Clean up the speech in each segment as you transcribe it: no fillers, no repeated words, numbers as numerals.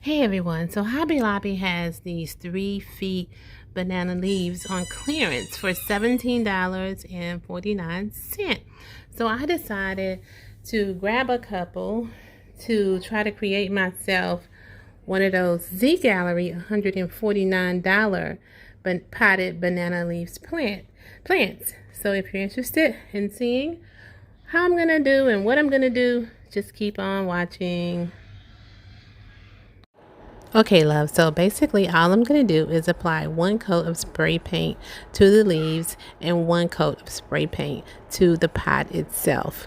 Hey everyone, so Hobby Lobby has these 3 feet banana leaves on clearance for $17.49. So I decided to grab a couple to try to create myself one of those Zgallerie $149 potted banana leaves plants. So if you're interested in seeing how I'm gonna do and what I'm gonna do, just keep on watching. Okay, love, so basically all I'm going to do is apply 1 coat of spray paint to the leaves and 1 coat of spray paint to the pot itself.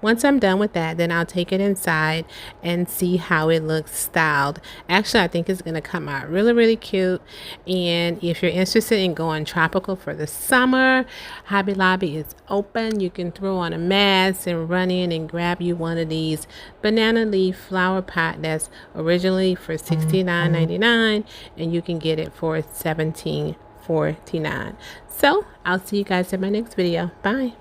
Once I'm done with that, then I'll take it inside and see how it looks styled. Actually, I think it's going to come out really, really cute. And if you're interested in going tropical for the summer, Hobby Lobby is open. You can throw on a mask and run in and grab you one of these banana leaf flower pot that's originally for $69.99, and you can get it for $17.49. So I'll see you guys in my next video. Bye.